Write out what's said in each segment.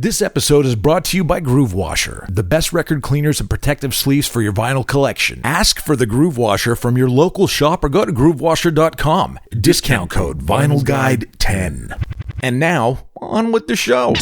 This episode is brought to you by Groove Washer, the best record cleaners and protective sleeves for your vinyl collection. Ask for the Groove Washer from your local shop or go to groovewasher.com. Discount code VinylGuide10. And now, on with the show.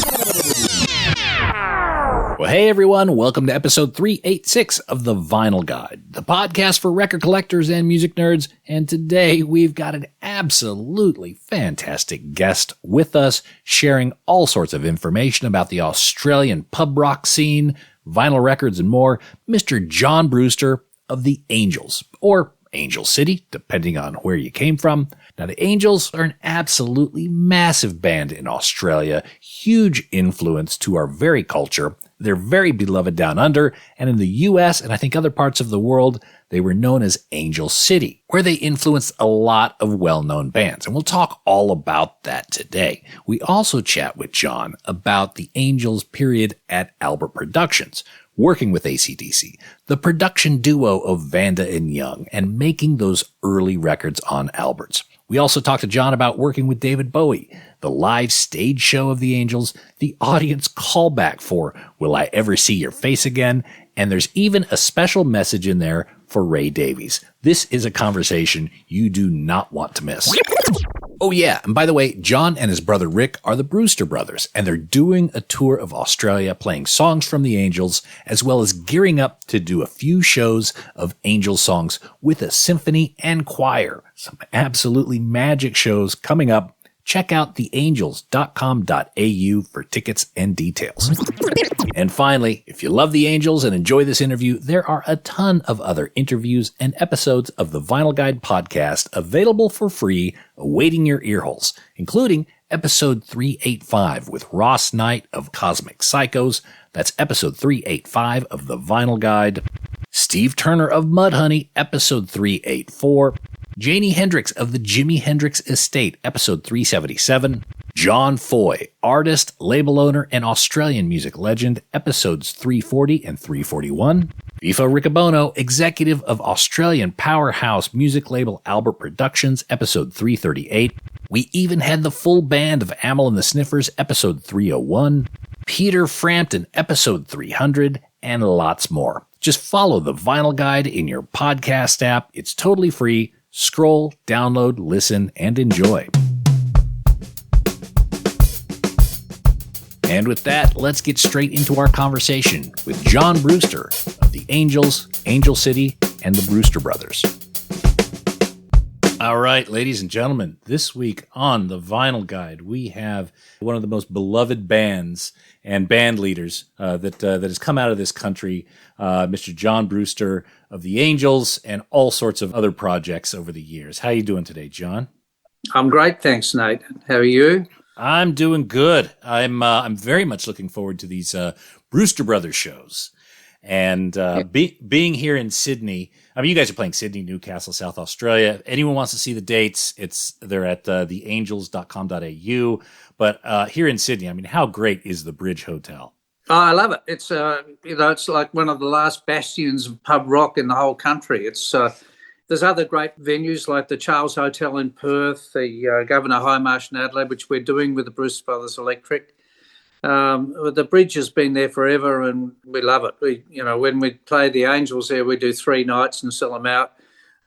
Well, hey everyone, welcome to episode 386 of The Vinyl Guide, the podcast for record collectors and music nerds. And today we've got an absolutely fantastic guest with us, sharing all sorts of information about the Australian pub rock scene, vinyl records, and more, Mr. John Brewster of the Angels, or Angel City, depending on where you came from. Now, the Angels are an absolutely massive band in Australia, huge influence to our very culture. They're very beloved down under, and in the US and I think other parts of the world, they were known as Angel City, where they influenced a lot of well-known bands. And we'll talk all about that today. We also chat with John about the Angels period at Albert Productions, working with AC/DC, the production duo of Vanda and Young, and making those early records on Alberts. We also talked to John about working with David Bowie, the live stage show of the Angels, the audience callback for Will I Ever See Your Face Again? And there's even a special message in there for Ray Davies. This is a conversation you do not want to miss. Oh yeah, and by the way, John and his brother Rick are the Brewster brothers, and they're doing a tour of Australia playing songs from the Angels, as well as gearing up to do a few shows of Angel songs with a symphony and choir. Some absolutely magic shows coming up. Check out theangels.com.au for tickets and details. And finally, if you love the Angels and enjoy this interview, there are a ton of other interviews and episodes of the Vinyl Guide podcast available for free, awaiting your earholes, including episode 385 with Ross Knight of Cosmic Psychos. That's episode 385 of the Vinyl Guide. Steve Turner of Mudhoney, episode 384. Janie Hendricks of the Jimi Hendrix Estate, episode 377. John Foy, artist, label owner, and Australian music legend, episodes 340 and 341. Fifa Riccobono, executive of Australian powerhouse music label Albert Productions, episode 338. We even had the full band of Amyl and the Sniffers, episode 301. Peter Frampton, episode 300, and lots more. Just follow the Vinyl Guide in your podcast app. It's totally free. Scroll, download, listen, and enjoy. And with that, let's get straight into our conversation with John Brewster of the Angels, Angel City, and the Brewster Brothers. All right, ladies and gentlemen, this week on the Vinyl Guide, we have one of the most beloved bands and band leaders that has come out of this country, Mr. John Brewster of the Angels and all sorts of other projects over the years. How are you doing today, John? I'm great, thanks, Nate. How are you? I'm doing good. I'm very much looking forward to these Brewster Brothers shows. And being here in Sydney, I mean, you guys are playing Sydney, Newcastle, South Australia. If anyone wants to see the dates, they're at theangels.com.au. But here in Sydney, I mean, how great is the Bridge Hotel? Oh, I love it. It's it's like one of the last bastions of pub rock in the whole country. It's there's other great venues like the Charles Hotel in Perth, the Governor High Marsh in Adelaide, which we're doing with the Brewster Brothers Electric. The Bridge has been there forever, and we love it. When we play the Angels there, we do 3 nights and sell them out.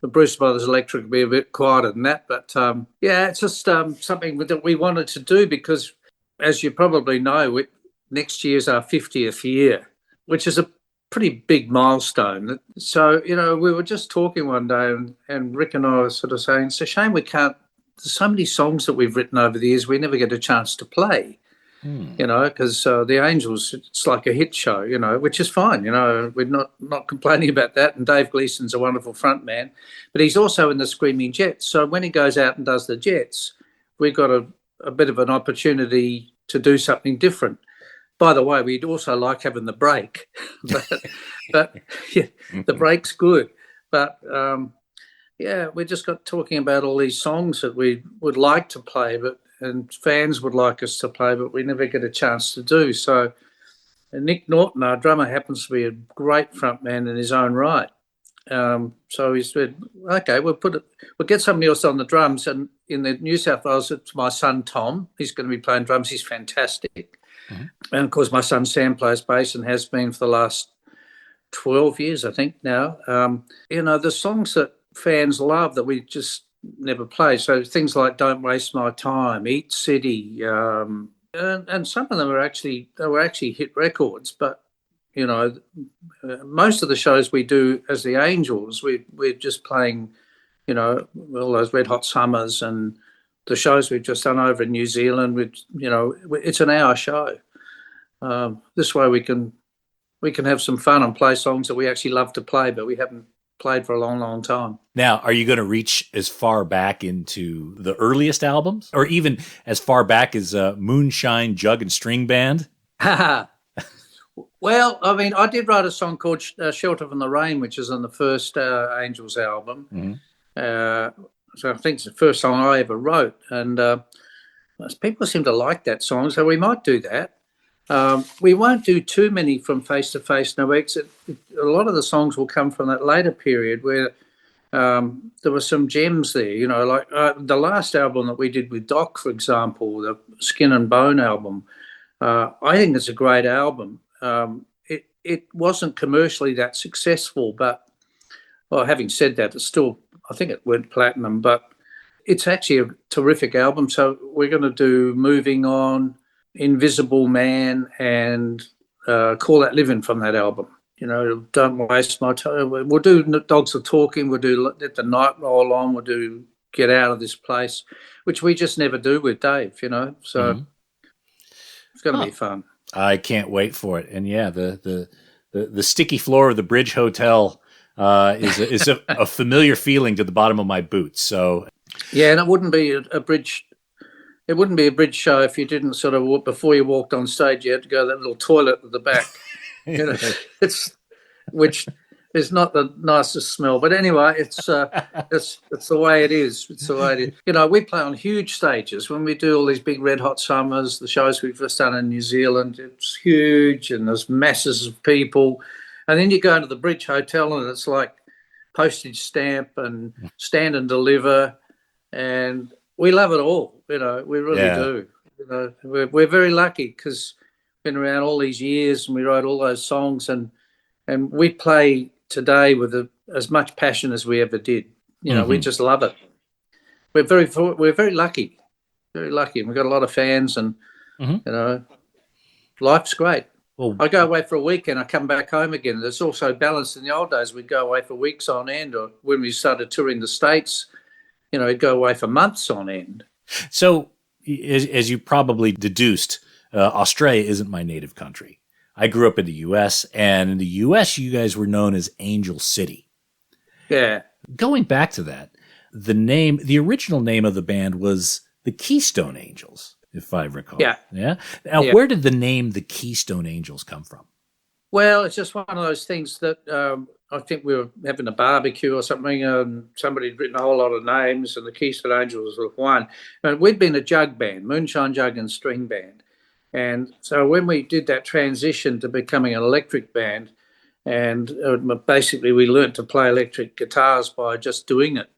The Brewster Brothers Electric will be a bit quieter than that, but it's just something that we wanted to do because, as you probably know, next year's our 50th year, which is a pretty big milestone. So, we were just talking one day and Rick and I were sort of saying, it's a shame we can't, there's so many songs that we've written over the years we never get a chance to play, because the Angels, it's like a hit show, which is fine. We're not complaining about that. And Dave Gleason's a wonderful front man, but he's also in the Screaming Jets. So when he goes out and does the Jets, we've got a bit of an opportunity to do something different. By the way, we'd also like having the break, but yeah, the break's good. But we just got talking about all these songs that we would like to play, and fans would like us to play, but we never get a chance to do. So Nick Norton, our drummer, happens to be a great front man in his own right. So he said, okay, we'll get somebody else on the drums. And in the New South Wales, it's my son, Tom. He's going to be playing drums. He's fantastic. And of course, my son Sam plays bass and has been for the last 12 years, I think now. The songs that fans love that we just never play. So things like Don't Waste My Time, Eat City, and some of them were actually hit records. But, most of the shows we do as the Angels, we're just playing, all those Red Hot Summers and the shows we've just done over in New Zealand. It's an hour show. This way we can have some fun and play songs that we actually love to play, but we haven't played for a long, long time. Now, are you going to reach as far back into the earliest albums, or even as far back as Moonshine Jug and String Band? Well, I mean, I did write a song called Shelter from the Rain, which is on the first Angels album. Mm-hmm. So I think it's the first song I ever wrote, and people seem to like that song, so we might do that. We won't do too many from Face to Face No Exit. A lot of the songs will come from that later period where there were some gems there, like the last album that we did with Doc, for example, the Skin and Bone album. I think it's a great album. It wasn't commercially that successful, but, well, having said that, it's still, I think it went platinum, but it's actually a terrific album. So we're going to do Moving On, Invisible Man, and Call That Living from that album. Don't Waste My Time. We'll do Dogs Are Talking. We'll do Let the Night Roll On. We'll do Get Out of This Place, which we just never do with Dave, So it's going to be fun. I can't wait for it. And yeah, the sticky floor of the Bridge Hotel is a familiar feeling to the bottom of my boots. So yeah, and it wouldn't be a bridge. It wouldn't be a bridge show if you didn't sort of, before you walked on stage, you had to go to that little toilet at the back. Which is not the nicest smell. But anyway, it's the way it is. It's the way it is. We play on huge stages when we do all these big Red Hot Summers, the shows we've just done in New Zealand. It's huge and there's masses of people. And then you go into the Bridge Hotel and it's like postage stamp and Stand and Deliver. And we love it all. We really do. We're very lucky because we've been around all these years and we wrote all those songs and we play today with as much passion as we ever did. We just love it. We're very lucky, very lucky. We've got a lot of fans, and life's great. Well, I go away for a week and I come back home again. It's also balanced. In the old days, we'd go away for weeks on end, or when we started touring the States, we'd go away for months on end. So, as you probably deduced, Australia isn't my native country. I grew up in the U.S., and in the U.S., you guys were known as Angel City. Yeah. Going back to that, the original name of the band was the Keystone Angels, if I recall. Yeah. Yeah. Now, where did the name the Keystone Angels come from? Well, it's just one of those things that I think we were having a barbecue or something, and somebody had written a whole lot of names, and the Keystone Angels was one. And we'd been a jug band, Moonshine Jug and String Band. And so when we did that transition to becoming an electric band, and basically we learnt to play electric guitars by just doing it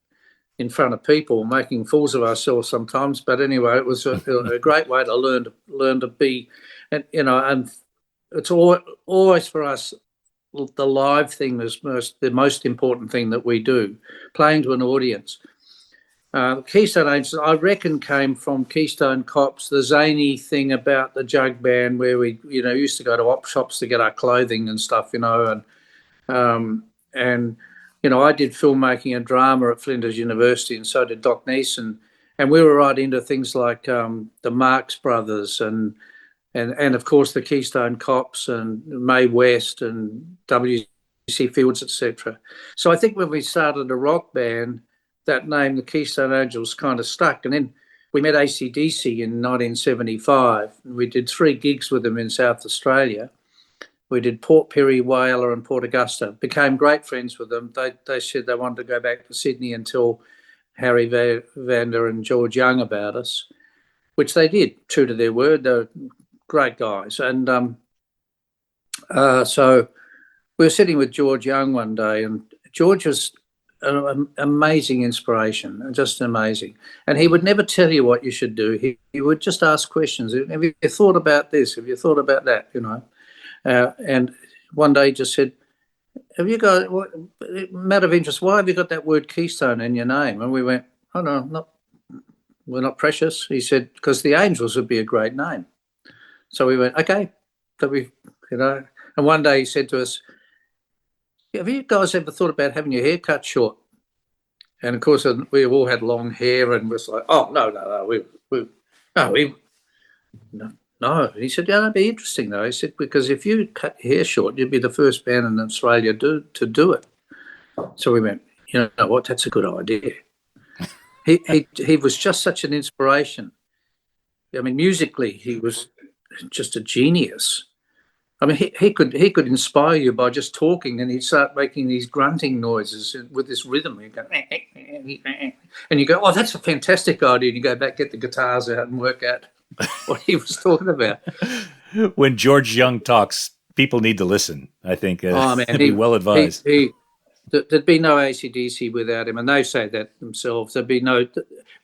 in front of people, making fools of ourselves sometimes. But anyway, it was a great way to learn to be, and it's always for us, the live thing is the most important thing that we do, playing to an audience. Keystone Angels, I reckon, came from Keystone Cops, the zany thing about the jug band where we, used to go to op shops to get our clothing and stuff, and I did filmmaking and drama at Flinders University, and so did Doc Neeson, and we were right into things like the Marx Brothers and of course the Keystone Cops and Mae West and W.C. Fields, etc. So I think when we started a rock band, that name, the Keystone Angels, kind of stuck. And then we met AC/DC in 1975. And we did 3 gigs with them in South Australia. We did Port Pirie, Whaler and Port Augusta. Became great friends with them. They said they wanted to go back to Sydney and tell Harry Vanda and George Young about us, which they did, true to their word. They're great guys. And so we were sitting with George Young one day, and George was an amazing inspiration, just amazing. And he would never tell you what you should do. He would just ask questions. Have you thought about this? Have you thought about that? And one day he just said, have you got, matter of interest, why have you got that word Keystone in your name? And we went, oh, no, we're not precious. He said, because the Angels would be a great name. So we went, okay. So and one day he said to us, have you guys ever thought about having your hair cut short? And of course, we all had long hair and was like, oh, no. No. He said, yeah, that'd be interesting, though. He said, because if you cut your hair short, you'd be the first band in Australia to do it. So we went, you know what, that's a good idea. He was just such an inspiration. I mean, musically, he was just a genius. I mean, he could inspire you by just talking, and he'd start making these grunting noises with this rhythm. He'd go, and you go, oh, that's a fantastic idea. And you go back, get the guitars out and work out what he was talking about. When George Young talks, people need to listen, I think. He'd be well advised. There'd be no AC/DC without him, and they say that themselves. There'd be no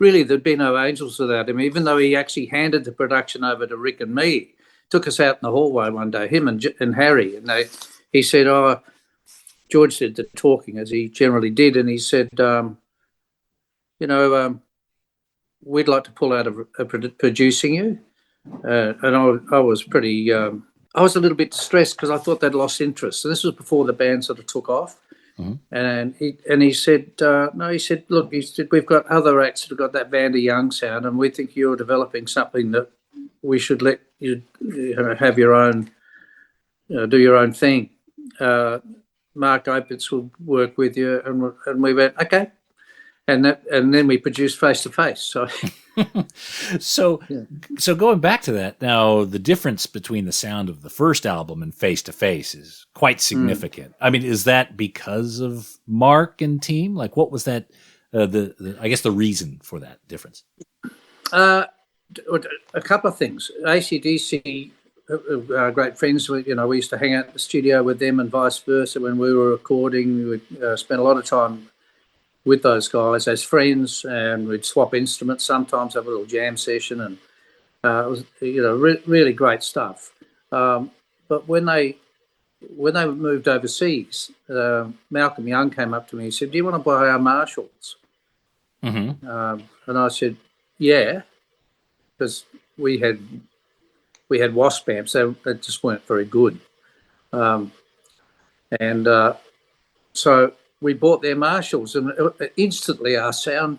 Angels without him, even though he actually handed the production over to Rick and me. Took us out in the hallway one day, him and Harry, and he said, oh, George did the talking, as he generally did, and he said, we'd like to pull out of producing you. And I was pretty, I was a little bit distressed because I thought they'd lost interest. So this was before the band sort of took off. Mm-hmm. And he said, no, he said, look, we've got other acts that have got that Vanda Young sound, and we think you're developing something that we should let you have your own, do your own thing. Mark Opitz will work with you, and we went, okay. And then we produced Face to Face. So going back to that, now the difference between the sound of the first album and Face to Face is quite significant. I mean, is that because of Mark and team? Like, what was that? I guess the reason for that difference. A couple of things. AC/DC, great friends. We used to hang out in the studio with them, and vice versa. When we were recording, we would spend a lot of time with those guys as friends, and we'd swap instruments. Sometimes have a little jam session, and it was really great stuff. But when they moved overseas, Malcolm Young came up to me and said, "Do you want to buy our Marshalls?" Mm-hmm. And I said, "Yeah." Because we had Wasp amps, they just weren't very good, so we bought their Marshalls, and instantly our sound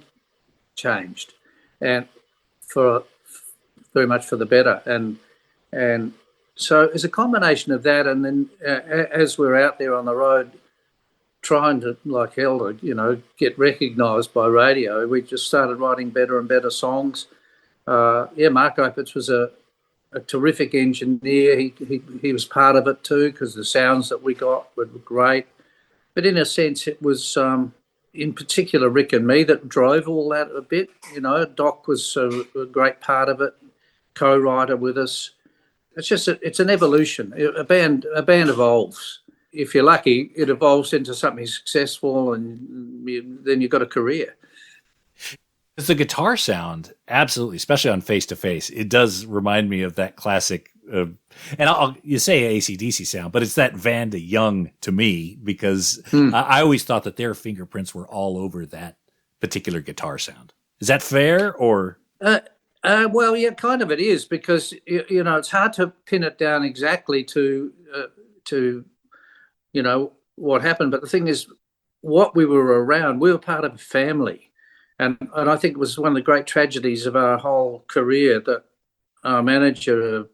changed, and very much for the better, and so it's a combination of that, and then as we're out there on the road trying to, like hell, to get recognised by radio, we just started writing better and better songs. Mark Opitz was a terrific engineer. He was part of it too, because the sounds that we got were great. But in a sense, it was in particular Rick and me that drove all that a bit. Doc was a great part of it, co-writer with us. It's just it's an evolution. A band evolves. If you're lucky, it evolves into something successful, and then you've got a career. It's the guitar sound, absolutely, especially on Face to Face. It does remind me of that classic, you say AC/DC sound, but it's that Vanda Young to me, because I always thought that their fingerprints were all over that particular guitar sound. Is that fair, or? Well, yeah, kind of it is, because it's hard to pin it down exactly to what happened. But the thing is, what we were around, we were part of a family. And I think it was one of the great tragedies of our whole career that our manager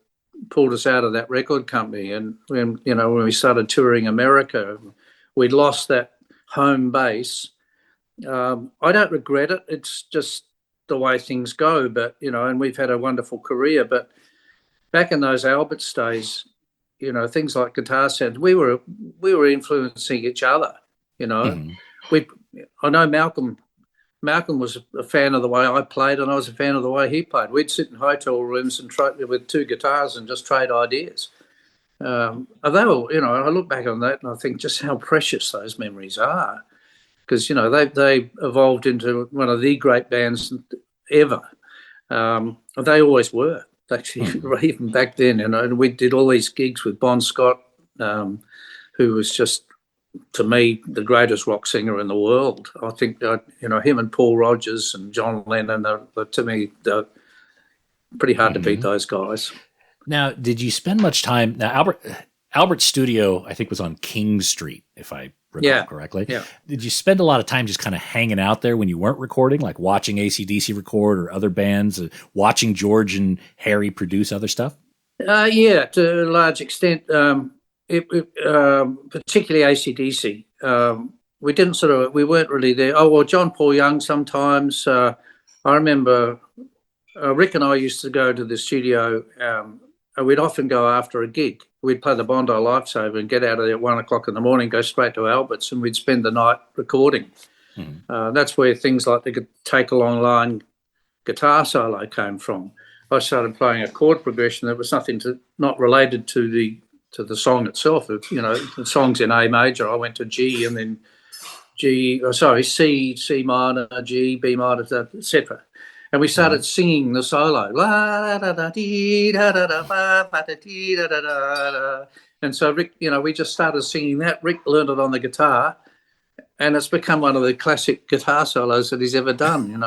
pulled us out of that record company. And when we started touring America, we lost that home base. I don't regret it. It's just the way things go. But and we've had a wonderful career. But back in those Alberts days, things like guitar sounds, we were influencing each other. Mm-hmm. I know Malcolm was a fan of the way I played, and I was a fan of the way he played. We'd sit in hotel rooms and try with two guitars and just trade ideas. Although, I look back on that and I think just how precious those memories are. because they evolved into one of the great bands ever. They always were, actually, even back then. And we did all these gigs with Bon Scott, who was just, to me, the greatest rock singer in the world. I think him and Paul Rodgers and John Lennon are, to me, they're pretty hard to beat, those guys. Now, did you spend much time? Now, Albert's studio, I think, was on King Street, if I recall correctly. Yeah. Did you spend a lot of time just kind of hanging out there when you weren't recording, like watching AC/DC record or other bands, watching George and Harry produce other stuff? Yeah, to a large extent. Particularly AC/DC. We weren't really there. Oh, well, John Paul Young sometimes. I remember Rick and I used to go to the studio, and we'd often go after a gig. We'd play the Bondi Lifesaver and get out of there at 1 o'clock in the morning, go straight to Albert's, and we'd spend the night recording. That's where things like the Take a Long Line guitar solo came from. I started playing a chord progression that was not related to the song itself. The song's in A major. I went to G and then C, C minor, G, B minor, etc. And we started singing the solo. And so Rick, we just started singing that. Rick learned it on the guitar, and it's become one of the classic guitar solos that he's ever done.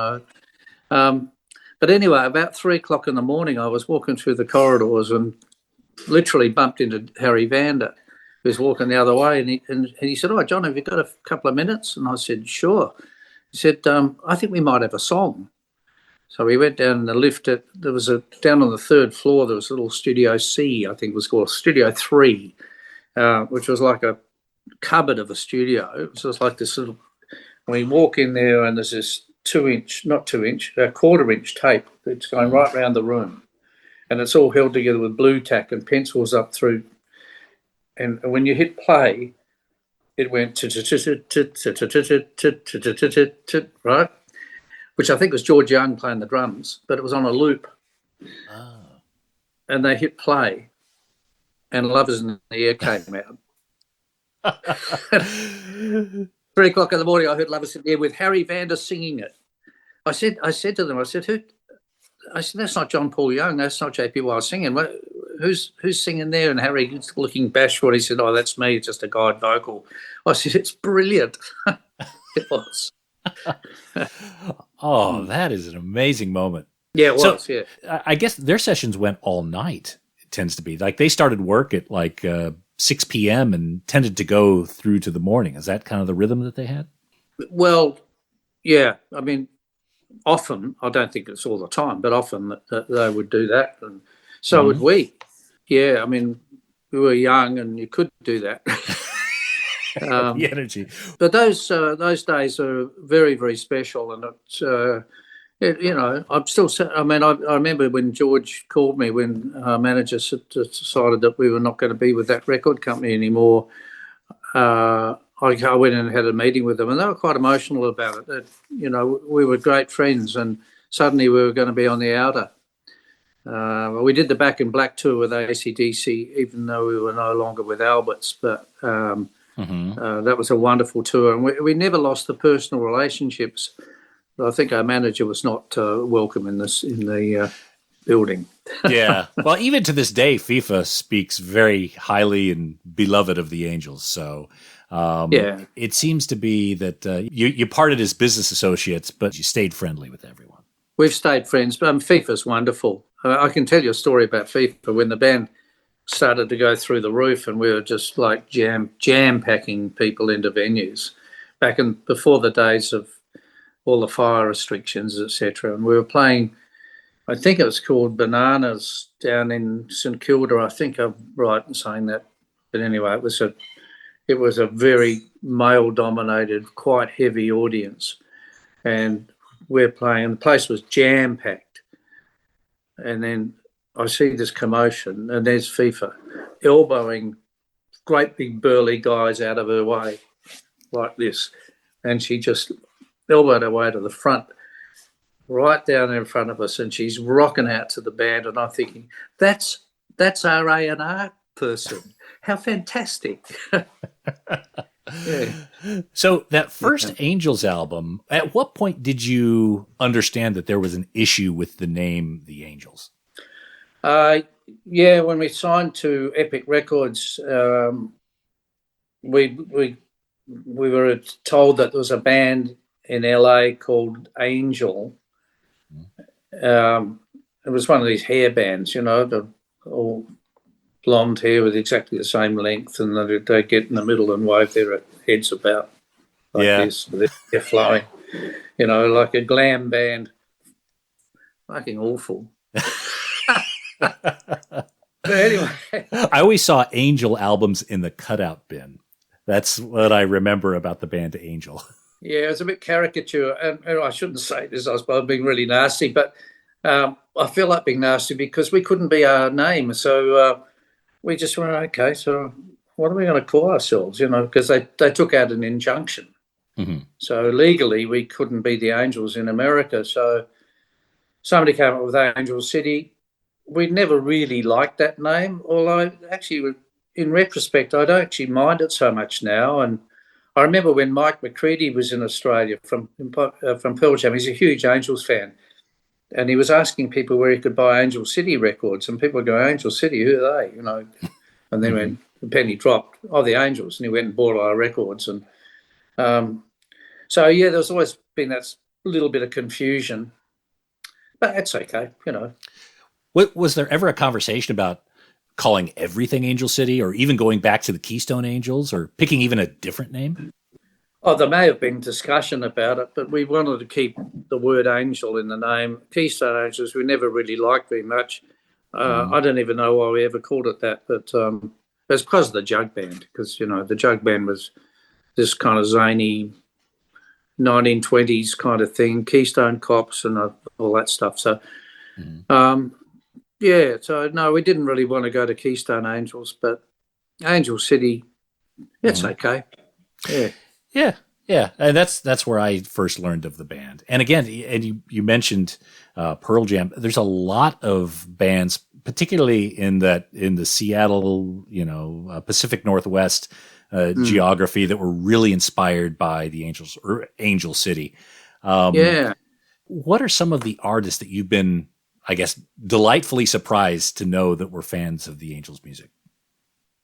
But anyway, about 3 o'clock in the morning, I was walking through the corridors and literally bumped into Harry Vanda, who was walking the other way, and he said, "Oh, John, have you got a couple of minutes?" And I said, "Sure." He said, "I think we might have a song." So we went down in the lift. Down on the third floor, there was a little Studio C, I think it was called Studio 3, which was like a cupboard of a studio. So it's like this little, we walk in there and there's this quarter-inch tape that's going right around the room. And it's all held together with blue tack and pencils up through. And when you hit play, it went right, which I think was George Young playing the drums, but it was on a loop. Oh. And they hit play, and Lovers in the Air came out. 3 o'clock in the morning, I heard Lovers in the Air with Harry Vanda singing it. I said to them, who? I said, "That's not John Paul Young. That's not J.P. Wild singing. Who's singing there?" And Harry's looking bashful. He said, "Oh, that's me. It's just a guide vocal." I said, "It's brilliant." It was. Oh, that is an amazing moment. Yeah, it was. So, yeah. I guess their sessions went all night. It tends to be like they started work at 6 p.m. and tended to go through to the morning. Is that kind of the rhythm that they had? Well, yeah. I mean, often, I don't think it's all the time, but often that they would do that, and so would we. Yeah, I mean, we were young and you could do that. The energy. But those days are very, very special, and it's I'm still. I mean, I remember when George called me when our manager decided that we were not going to be with that record company anymore. I went and had a meeting with them, and they were quite emotional about it. That, we were great friends, and suddenly we were going to be on the outer. We did the Back in Black tour with AC/DC, even though we were no longer with Albert's, but that was a wonderful tour, and we never lost the personal relationships. But I think our manager was not welcome in the building. Yeah. Well, even to this day, FIFA speaks very highly and beloved of the Angels. So it seems to be that you parted as business associates, but you stayed friendly with everyone. We've stayed friends. FIFA's wonderful. I can tell you a story about FIFA when the band started to go through the roof, and we were just like jam packing people into venues before the days of all the fire restrictions, etc. And we were playing, I think it was called Bananas down in St Kilda. I think I'm right in saying that. But anyway, it was a very male-dominated, quite heavy audience, and we're playing, and the place was jam-packed. And then I see this commotion, and there's FIFA elbowing great big burly guys out of her way like this, and she just elbowed her way to the front, right down in front of us, and she's rocking out to the band, and I'm thinking, that's our A&R person. How fantastic. Yeah. So that first Angels album, at what point did you understand that there was an issue with the name The Angels? Yeah, when we signed to Epic Records, we were told that there was a band in LA called Angel. It was one of these hair bands, the all blonde hair with exactly the same length, and they get in the middle and wave their heads about like this, with their flowing, like a glam band. Fucking awful. But anyway. I always saw Angel albums in the cutout bin. That's what I remember about the band Angel. Yeah, it's a bit caricature, and I shouldn't say this, I suppose, being really nasty, but I feel like being nasty because we couldn't be our name. So we just went, okay, so what are we going to call ourselves, because they took out an injunction. Mm-hmm. So legally we couldn't be the Angels in America. So somebody came up with Angel City. We never really liked that name, although actually in retrospect I don't actually mind it so much now. And I remember when Mike McCready was in Australia from Pearl Jam. He's a huge Angels fan. And he was asking people where he could buy Angel City records. And people would go, Angel City, who are they? And then when the penny dropped, the Angels. And he went and bought our records. And so, yeah, there's always been that little bit of confusion. But that's okay, Was there ever a conversation about calling everything Angel City, or even going back to the Keystone Angels, or picking even a different name? Oh, there may have been discussion about it, but we wanted to keep the word Angel in the name. Keystone Angels we never really liked very much. I don't even know why we ever called it that, but it's because of the Jug Band, because, the Jug Band was this kind of zany 1920s kind of thing, Keystone Cops and all that stuff. So, yeah, so no, we didn't really want to go to Keystone Angels, but Angel City, it's okay. Yeah. Yeah, and that's where I first learned of the band. And again, and you mentioned Pearl Jam. There's a lot of bands, particularly in the Seattle, Pacific Northwest geography, that were really inspired by the Angels or Angel City. What are some of the artists that you've been, I guess, delightfully surprised to know that were fans of the Angels' music?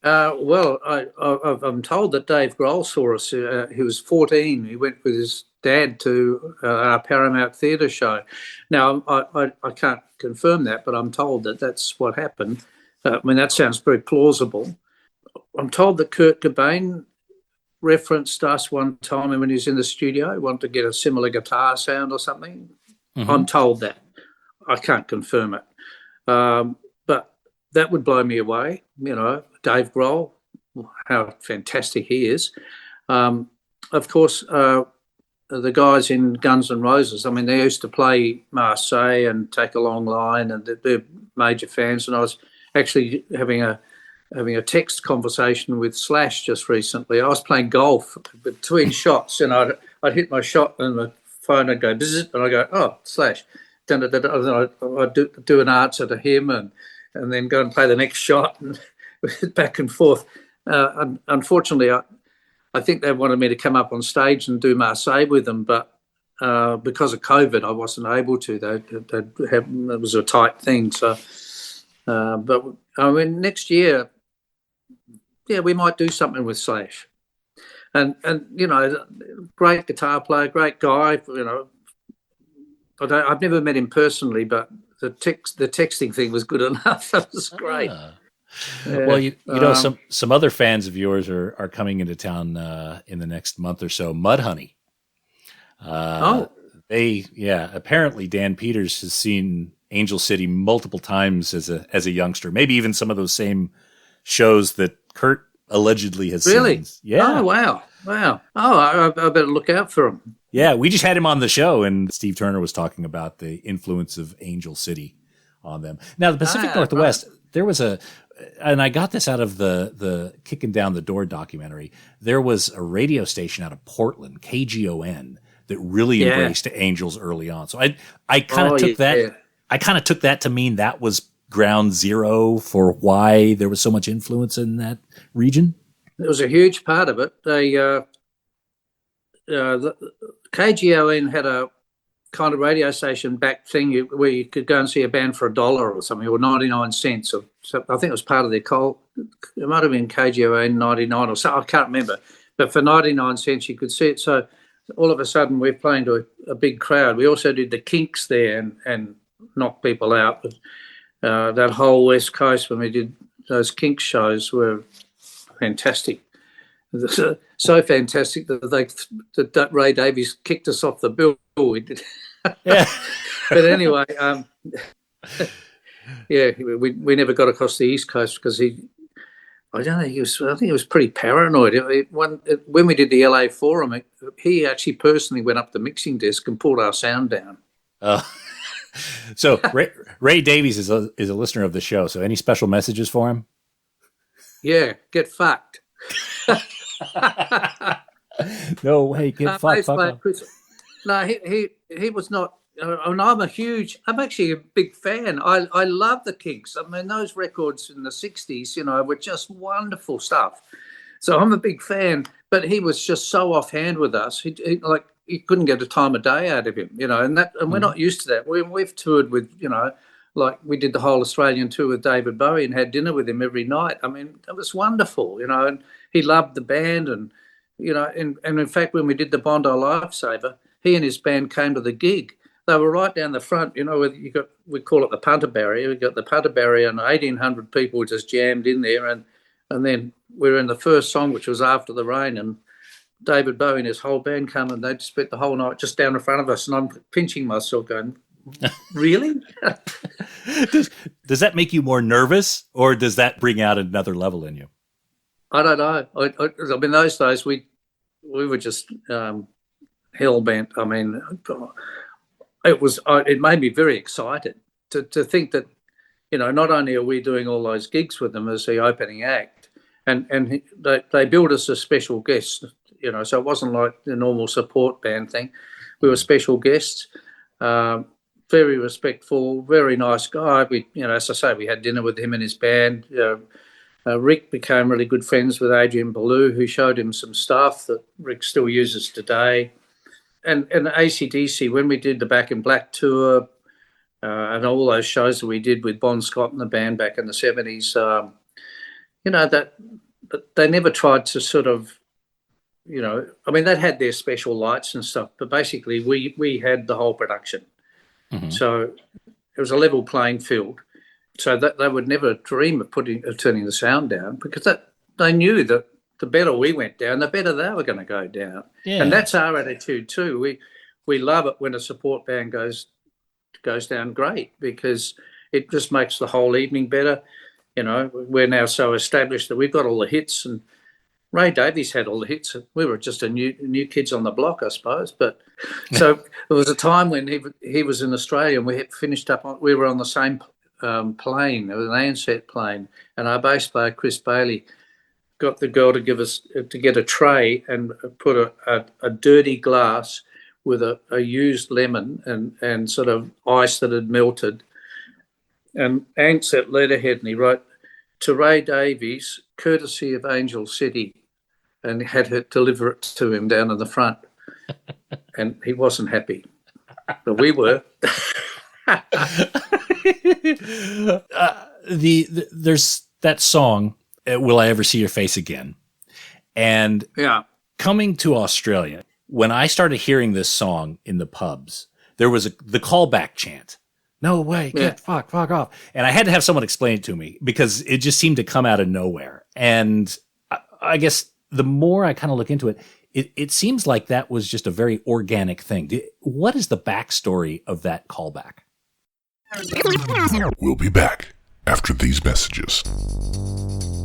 Well, I'm told that Dave Grohl saw us. He was 14. He went with his dad to our Paramount Theatre show. Now, I can't confirm that, but I'm told that that's what happened. That sounds very plausible. I'm told that Kurt Cobain referenced us one time when he was in the studio. He wanted to get a similar guitar sound or something. Mm-hmm. I'm told that. I can't confirm it. But that would blow me away, Dave Grohl, how fantastic he is. Of course, the guys in Guns N' Roses, they used to play Marseille and Take a Long Line, and they're major fans. And I was actually having a text conversation with Slash just recently. I was playing golf between shots, and I'd hit my shot and the phone would go, bzzz, and I go, oh, Slash. I'd do an answer to him and then go and play the next shot and back and forth. Unfortunately, I think they wanted me to come up on stage and do Marseille with them, but because of COVID, I wasn't able to. It was a tight thing. So, but next year, yeah, we might do something with Slash. And great guitar player, great guy. I've never met him personally, but the texting thing was good enough. That was great. Well, some other fans of yours are coming into town in the next month or so. Mudhoney. Apparently Dan Peters has seen Angel City multiple times as a youngster. Maybe even some of those same shows that Kurt allegedly has seen. Really? Yeah. Oh, wow. Oh, I better look out for him. Yeah, we just had him on the show, and Steve Turner was talking about the influence of Angel City on them. Now, the Pacific Northwest, there was and I got this out of the Kicking Down the Door documentary. There was a radio station out of Portland, KGON, that really embraced Angels early on. So I kind of took that. Yeah. I kind of took that to mean that was ground zero for why there was so much influence in that region. It was a huge part of it. The KGON had a kind of radio station back thing where you could go and see a band for $1 or something, or 99 cents. Or so I think it was part of their it might have been KGON 99 or so. I can't remember. But for 99 cents, you could see it. So all of a sudden, we're playing to a big crowd. We also did the Kinks there and knocked people out. That whole West Coast, when we did those Kinks shows, were fantastic. So fantastic that Ray Davies kicked us off the bill. We did. Yeah. But anyway, yeah, we never got across the East Coast because I think he was pretty paranoid. When we did the LA Forum, he actually personally went up the mixing desk and pulled our sound down. So Ray Davies is a listener of the show. So any special messages for him? Yeah, get fucked. No way, get fucked. No, he was not. And I'm actually a big fan. I love the Kinks. I mean, those records in the 60s, were just wonderful stuff. So I'm a big fan, but he was just so offhand with us. He couldn't get a time of day out of him, and we're not used to that. We've toured with, like we did the whole Australian tour with David Bowie and had dinner with him every night. I mean, it was wonderful, and he loved the band and in fact, when we did the Bondi Lifesaver, he and his band came to the gig. They were right down the front, we call it the punter barrier. We got the punter barrier and 1,800 people just jammed in there. And then we were in the first song, which was After the Rain, and David Bowie and his whole band come and they spent the whole night just down in front of us. And I'm pinching myself going, really? Does that make you more nervous, or does that bring out another level in you? I don't know. I mean, those days we were just hell bent. I mean, it made me very excited to think that, not only are we doing all those gigs with them as the opening act, and they billed us as special guests, so it wasn't like the normal support band thing. We were special guests, very respectful, very nice guy. We, as I say, we had dinner with him and his band. Rick became really good friends with Adrian Ballou, who showed him some stuff that Rick still uses today. And AC/DC, when we did the Back in Black tour and all those shows that we did with Bon Scott and the band back in the 70s, that they never tried to sort of, I mean, they had their special lights and stuff, but basically we had the whole production. Mm-hmm. So it was a level playing field. So that they would never dream of turning the sound down, because they knew that the better we went down, the better they were going to go down. Yeah. And that's our attitude too. We love it when a support band goes down great, because it just makes the whole evening better. We're now so established that we've got all the hits, and Ray Davies had all the hits. We were just a new kids on the block, I suppose. But so there was a time when he was in Australia and we had finished up. We were on the same plane. It was an Ansett plane, and our bass player Chris Bailey got the girl to get a tray and put a dirty glass with a used lemon and sort of ice that had melted, and Ansett letterhead, and he wrote, "To Ray Davies, courtesy of Angel City," and had her deliver it to him down in the front. And he wasn't happy, but we were. There's that song, "Will I Ever See Your Face Again?" And coming to Australia, when I started hearing this song in the pubs, there was the callback chant. No way, get fuck off. And I had to have someone explain it to me, because it just seemed to come out of nowhere. And I guess the more I kind of look into it, it seems like that was just a very organic thing. What is the backstory of that callback? We'll be back after these messages.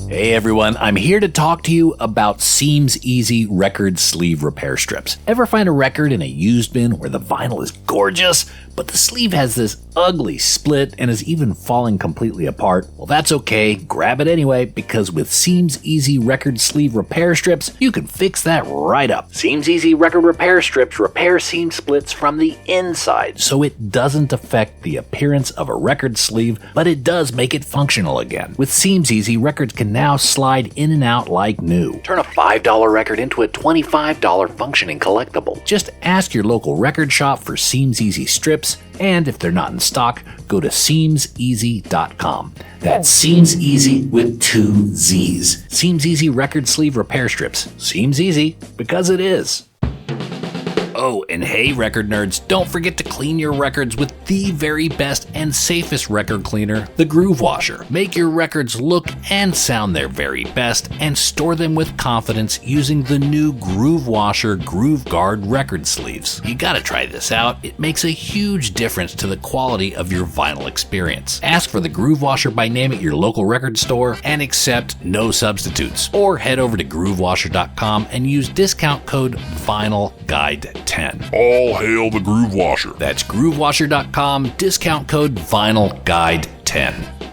Hey everyone, I'm here to talk to you about Seems Easy record sleeve repair strips. Ever find a record in a used bin where the vinyl is gorgeous, but the sleeve has this ugly split and is even falling completely apart? Well, that's okay. Grab it anyway, because with Seems Easy record sleeve repair strips, you can fix that right up. Seems Easy record repair strips repair seam splits from the inside, so it doesn't affect the appearance of a record sleeve, but it does make make it functional again. With Seems Easy, records can now slide in and out like new. Turn a $5 record into a $25 functioning collectible. Just ask your local record shop for Seems Easy strips, and if they're not in stock, go to SeemsEasy.com. That's Seems Easy with 2 Z's. Seems Easy record sleeve repair strips. Seems easy because it is. Oh, and hey, record nerds, don't forget to clean your records with the very best and safest record cleaner, the Groove Washer. Make your records look and sound their very best and store them with confidence using the new Groove Washer Groove Guard record sleeves. You gotta try this out. It makes a huge difference to the quality of your vinyl experience. Ask for the Groove Washer by name at your local record store and accept no substitutes. Or head over to groovewasher.com and use discount code VINYLGUIDE10. All hail the Groove Washer. That's groovewasher.com, discount code VINYLGUIDE10.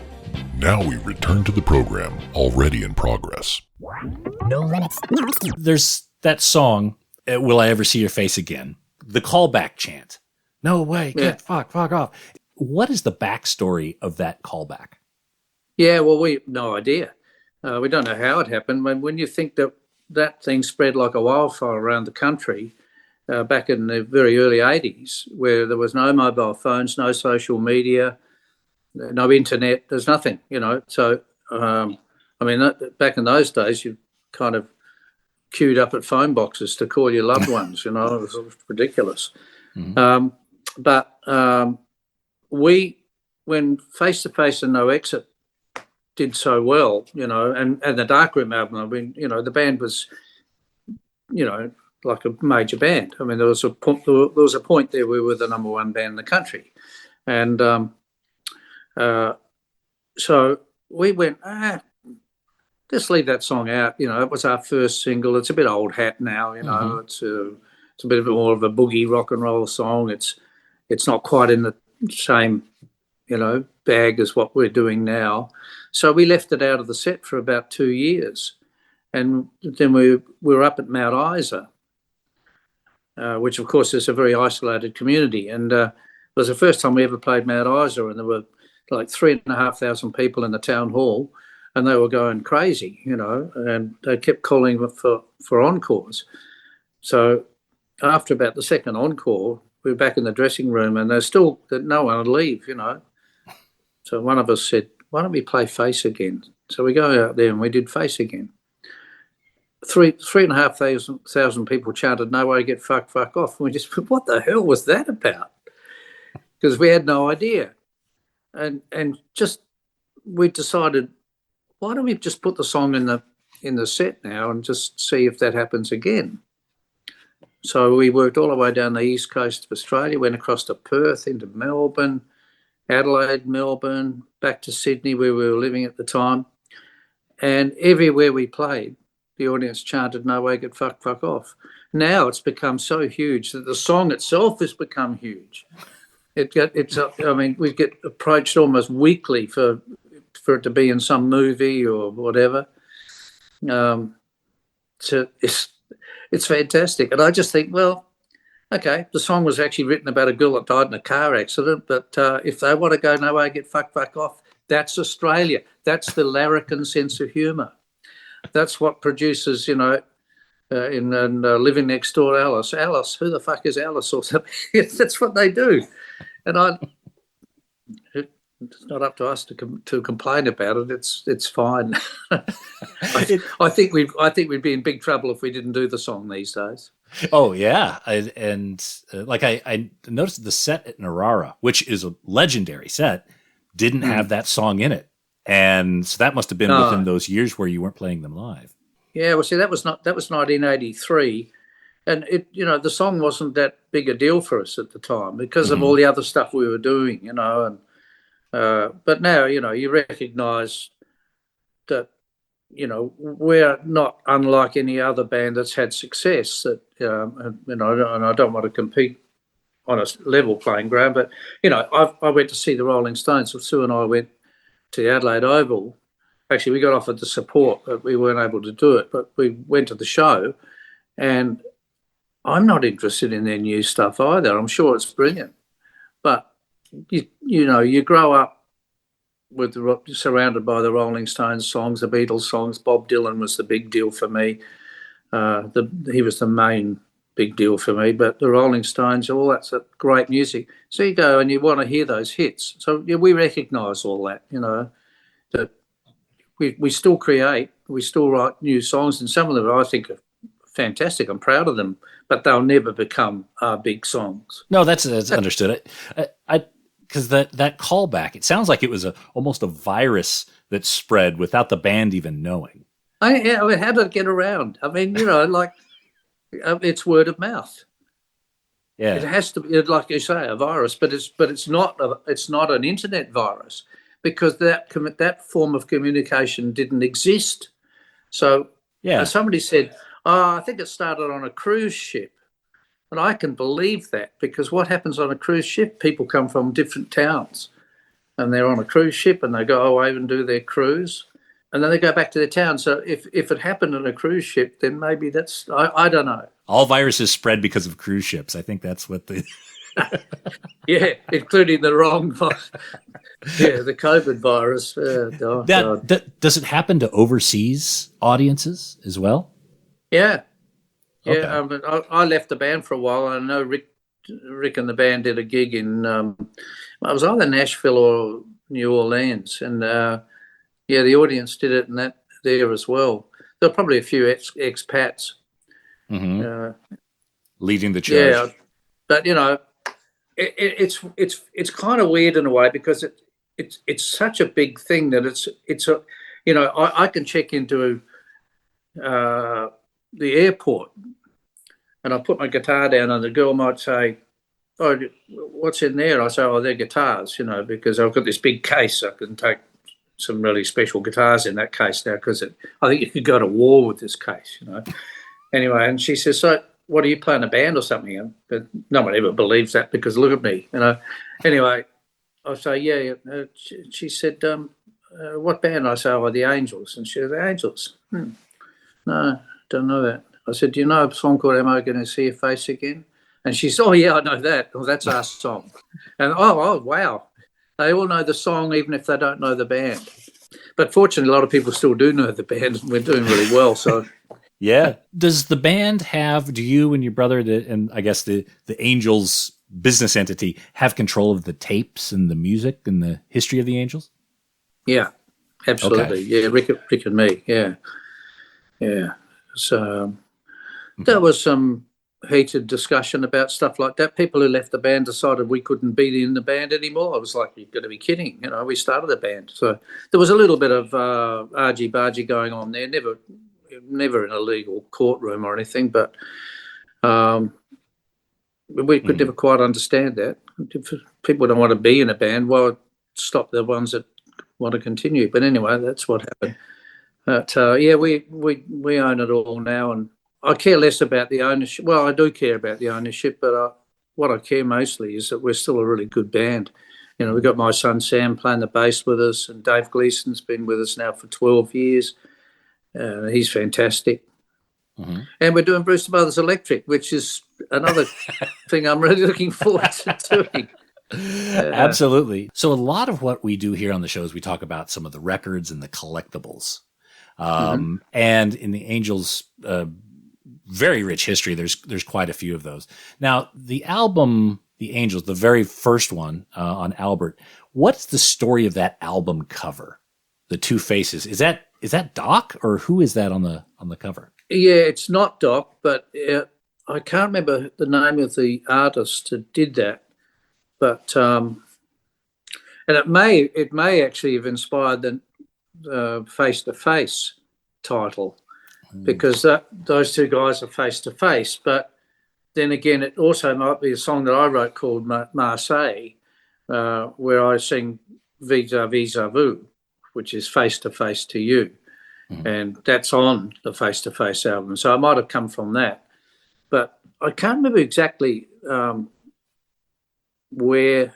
Now we return to the program, already in progress. No limits. There's that song, Will I Ever See Your Face Again? The callback chant. No way, get fuck off. What is the backstory of that callback? Yeah, well, we have no idea. We don't know how it happened. When you think that thing spread like a wildfire around the country, back in the very early 80s, where there was no mobile phones, no social media, no internet, there's nothing, So, back in those days, you kind of queued up at phone boxes to call your loved ones, it was ridiculous. Mm-hmm. When Face to Face and No Exit did so well, and the Darkroom album, the band was, like a major band. I mean, there was a point there we were the number one band in the country, and so we went, just leave that song out. It was our first single. It's a bit old hat now. Mm-hmm. It's a bit more of a boogie rock and roll song. It's not quite in the same bag as what we're doing now. So we left it out of the set for about 2 years, and then we were up at Mount Isa. Which, of course, is a very isolated community. And it was the first time we ever played Mount Isa, and there were like 3,500 people in the town hall, and they were going crazy, and they kept calling for encores. So after about the second encore, we were back in the dressing room, and there's still that no one would leave, So one of us said, why don't we play Face again? So we go out there and we did Face again. 3,500 people chanted, no way, get fuck off. And we just, what the hell was that about? Because we had no idea. And just, we decided, why don't we just put the song in the set now and just see if that happens again? So we worked all the way down the east coast of Australia, went across to Perth, into Melbourne, Adelaide, Melbourne, back to Sydney where we were living at the time. And everywhere we played, the audience chanted, no way, get fuck off. Now it's become so huge that the song itself has become huge. We get approached almost weekly for it to be in some movie or whatever. So it's fantastic. And I just think, well, okay, the song was actually written about a girl that died in a car accident, but if they want to go, no way, get fuck off, that's Australia. That's the larrikin sense of humour. That's what produces, in Living Next Door, Alice, who the fuck is Alice or something? That's what they do. And it's not up to us to complain about it. It's fine. I think we'd be in big trouble if we didn't do the song these days. Oh yeah, I noticed the set at Narara, which is a legendary set, didn't have that song in it. And so that must have been within those years where you weren't playing them live. Yeah, well, see, that was 1983, and the song wasn't that big a deal for us at the time because of all the other stuff we were doing, And but now, you recognise that, we're not unlike any other band that's had success. That and I don't want to compete on a level playing ground, but I went to see the Rolling Stones. So Sue and I went to the Adelaide Oval. Actually, we got offered the support, but we weren't able to do it. But we went to the show, and I'm not interested in their new stuff either. I'm sure it's brilliant, but you grow up surrounded by the Rolling Stones songs, the Beatles songs. Bob Dylan was the big deal for me. He was the main big deal for me. But the Rolling Stones, all that's great music. So you go and you want to hear those hits. So yeah, we recognise all that, that we still create, we still write new songs, and some of them I think are fantastic. I'm proud of them, but they'll never become big songs. No, that's understood. Because that callback, it sounds like it was almost a virus that spread without the band even knowing. How did it get around? I mean, it's word of mouth. Yeah, it has to be, like you say, a virus, but it's not an internet virus, because that form of communication didn't exist. So somebody said, I think it started on a cruise ship. And I can believe that, because what happens on a cruise ship, people come from different towns and they're on a cruise ship and they go away and do their cruise and then they go back to their town. So if it happened on a cruise ship, then maybe that's, I don't know. All viruses spread because of cruise ships. I think that's what the... Yeah, including the wrong the COVID virus. Does it happen to overseas audiences as well? Yeah. Yeah, Okay. I left the band for a while. I know Rick and the band did a gig in, it was either Nashville or New Orleans, and the audience did it there as well. There were probably a few expats leading the charge. Yeah, but it's kind of weird in a way, because it's such a big thing that it's I can check into the airport and I put my guitar down and the girl might say, "Oh, what's in there?" I say, "Oh, they're guitars," because I've got this big case. I can take some really special guitars in that case now, because I think you could go to war with this case, Anyway, and she says, "So what, are you playing a band or something?" But no one ever believes that, because look at me, Anyway, I say, "Yeah." She said, "What band?" I say, "Oh, the Angels." And she said, "The Angels? No, don't know that." I said, "Do you know a song called Am I Going to See Your Face Again?" And she said, "Oh, yeah, I know that. Well, that's our song." And, oh, wow. They all know the song, even if they don't know the band. But fortunately, a lot of people still do know the band. We're doing really well, so... Yeah. Does the band do you and your brother, and I guess the Angels business entity, have control of the tapes and the music and the history of the Angels? Yeah, absolutely. Okay. Yeah, Rick and me, yeah. So there was some heated discussion about stuff like that. People who left the band decided we couldn't be in the band anymore. I was like, "You've got to be kidding. We started the band." So there was a little bit of argy-bargy going on there, never in a legal courtroom or anything, but we could never quite understand that. If people don't want to be in a band, well, stop the ones that want to continue. But anyway, that's what happened. But we own it all now, and I care less about the ownership. Well, I do care about the ownership, but what I care mostly is that we're still a really good band. We've got my son Sam playing the bass with us, and Dave Gleason's been with us now for 12 years. He's fantastic. Mm-hmm. And we're doing Brewster Brothers Electric, which is another thing I'm really looking forward to doing. Absolutely. So a lot of what we do here on the show is we talk about some of the records and the collectibles. And in the Angels' very rich history, there's quite a few of those. Now, the album, The Angels, the very first one on Albert, what's the story of that album cover? The two faces. Is that Doc, or who is that on the cover? Yeah, it's not Doc, but I can't remember the name of the artist that did that. But and it may actually have inspired the Face to Face title, because those two guys are face to face. But then again, it also might be a song that I wrote called Marseille, where I sing Vis-a-Vis-a-Vous, which is face to face to you. And that's on the Face to Face album. So it might have come from that. But I can't remember exactly where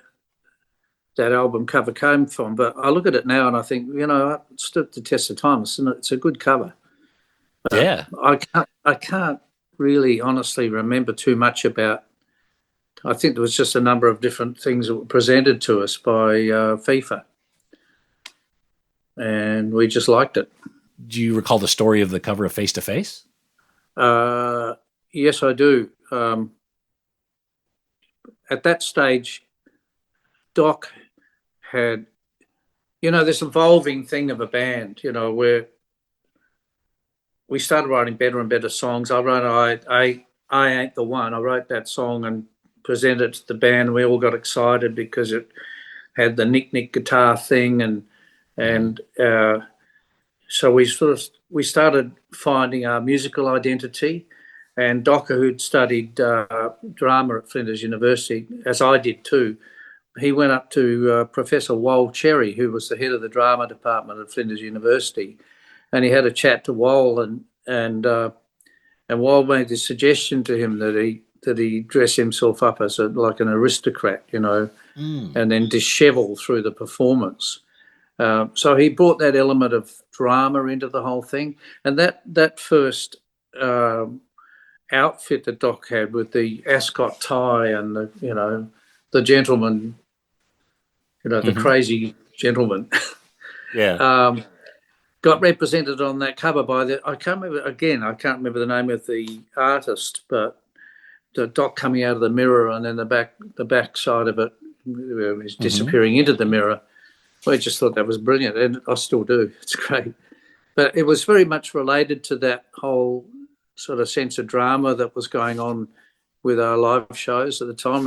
that album cover came from. But I look at it now and I think, it stood the test of time. It's a good cover. Yeah. I can't really honestly remember too much about. I think there was just a number of different things that were presented to us by FIFA. and we just liked it. Do you recall the story of the cover of Face to Face? Yes, I do. At that stage, Doc had, this evolving thing of a band, where we started writing better and better songs. I wrote I Ain't the One. I wrote that song and presented it to the band. We all got excited because it had the nick guitar thing, and so we started finding our musical identity. And Docker, who'd studied drama at Flinders University, as I did too, he went up to Professor Wal Cherry, who was the head of the drama department at Flinders University, and he had a chat to Wal, and Wal made the suggestion to him that he dress himself up as like an aristocrat, and then dishevel through the performance. So he brought that element of drama into the whole thing, and that first outfit that Doc had with the ascot tie and the gentleman, the crazy gentleman, got represented on that cover by I can't remember the name of the artist, but the Doc coming out of the mirror and then the back side of it is disappearing into the mirror. I just thought that was brilliant, and I still do. It's great. But it was very much related to that whole sort of sense of drama that was going on with our live shows at the time.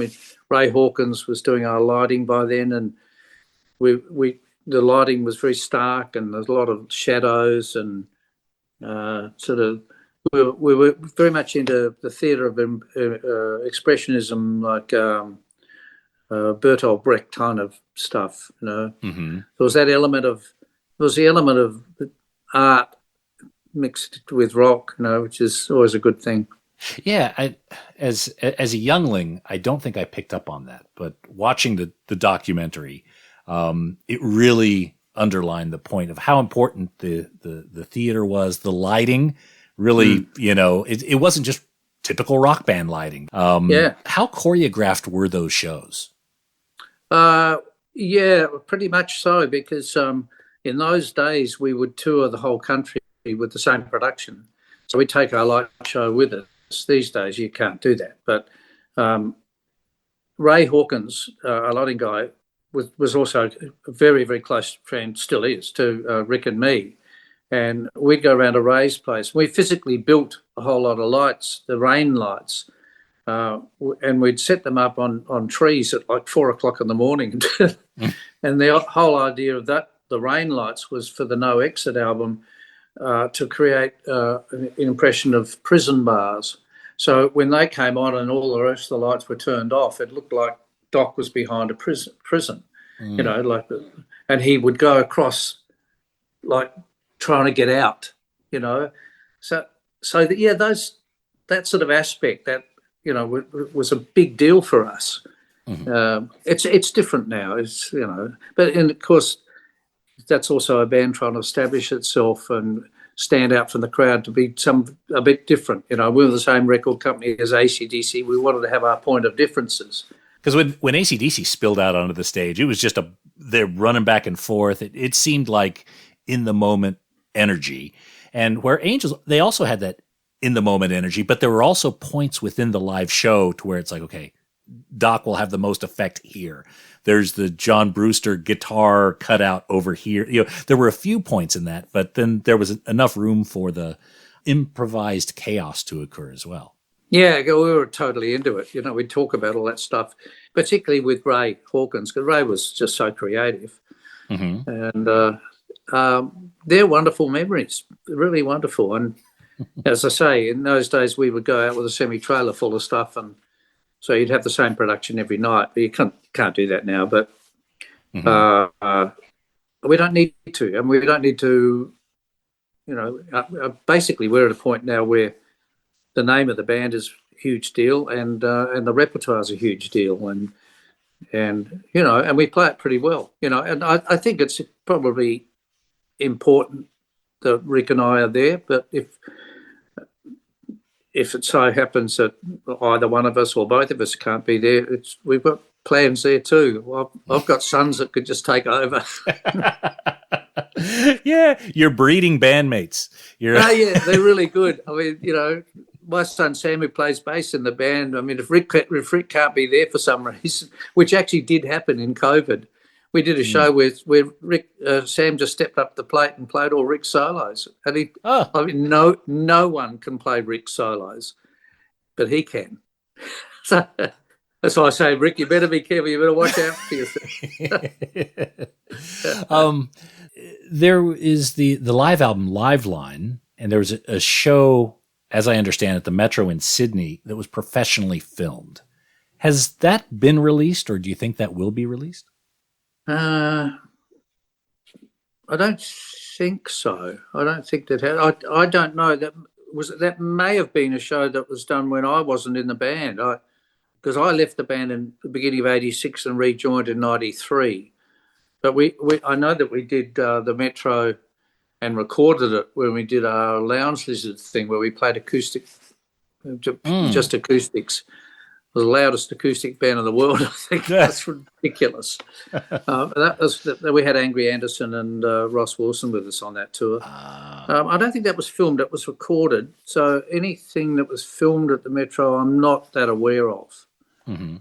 Ray Hawkins was doing our lighting by then, and the lighting was very stark, and there's a lot of shadows, and we were very much into the theatre of expressionism, like Bertolt Brecht kind of stuff. There was the element of art mixed with rock, which is always a good thing. Yeah, as a youngling, I don't think I picked up on that, but watching the documentary, it really underlined the point of how important the theater was. The lighting really, it wasn't just typical rock band lighting. How choreographed were those shows? Yeah, pretty much so, because in those days we would tour the whole country with the same production. So we take our light show with us. These days you can't do that. But Ray Hawkins, a lighting guy, was also a very, very close friend, still is, to Rick and me. And we'd go around to Ray's place. We physically built a whole lot of lights, the rain lights, and we'd set them up on trees at like 4 o'clock in the morning. And the whole idea of that, the rain lights, was for the No Exit album, to create an impression of prison bars. So when they came on and all the rest of the lights were turned off, it looked like Doc was behind a prison, and he would go across like trying to get out, So that sort of aspect, that was a big deal for us. It's different now, but of course that's also a band trying to establish itself and stand out from the crowd to be a bit different. We were the same record company as AC/DC. We wanted to have our point of differences. Because when AC/DC spilled out onto the stage, it was just they're running back and forth. It seemed like in the moment energy, and where Angels, they also had that in the moment energy, but there were also points within the live show to where it's like, okay, Doc will have the most effect here. There's the John Brewster guitar cutout over here. There were a few points in that, but then there was enough room for the improvised chaos to occur as well. Yeah, we were totally into it. We'd talk about all that stuff, particularly with Ray Hawkins, because Ray was just so creative. And they're wonderful memories, really wonderful. And as I say, in those days we would go out with a semi-trailer full of stuff, and so you'd have the same production every night. But you can't do that now. But we don't need to, and we don't need to. Basically, we're at a point now where the name of the band is a huge deal, and the repertoire is a huge deal, and we play it pretty well. And I think it's probably important that Rick and I are there, but if it so happens that either one of us or both of us can't be there, we've got plans there too. I've got sons that could just take over. Yeah, you're breeding bandmates. Yeah, they're really good. I mean, my son Sam, who plays bass in the band, I mean, if Rick can't be there for some reason, which actually did happen in COVID, we did a show where Rick Sam just stepped up the plate and played all Rick's solos. And I mean, no one can play Rick's solos, but he can. So that's why I say, Rick, you better be careful. You better watch out for yourself. There is the live album Liveline, and there was a show, as I understand it, the Metro in Sydney that was professionally filmed. Has that been released, or do you think that will be released? I don't think so. I don't think that. I don't know. That may have been a show that was done when I wasn't in the band. Because I left the band in the beginning of '86 and rejoined in '93. But I know that we did the Metro and recorded it when we did our Lounge Lizard thing, where we played acoustic, just acoustics. It was the loudest acoustic band in the world. I think that's ridiculous. We had Angry Anderson and Ross Wilson with us on that tour. I don't think that was filmed. It was recorded. So anything that was filmed at the Metro, I'm not that aware of. Mm-hmm.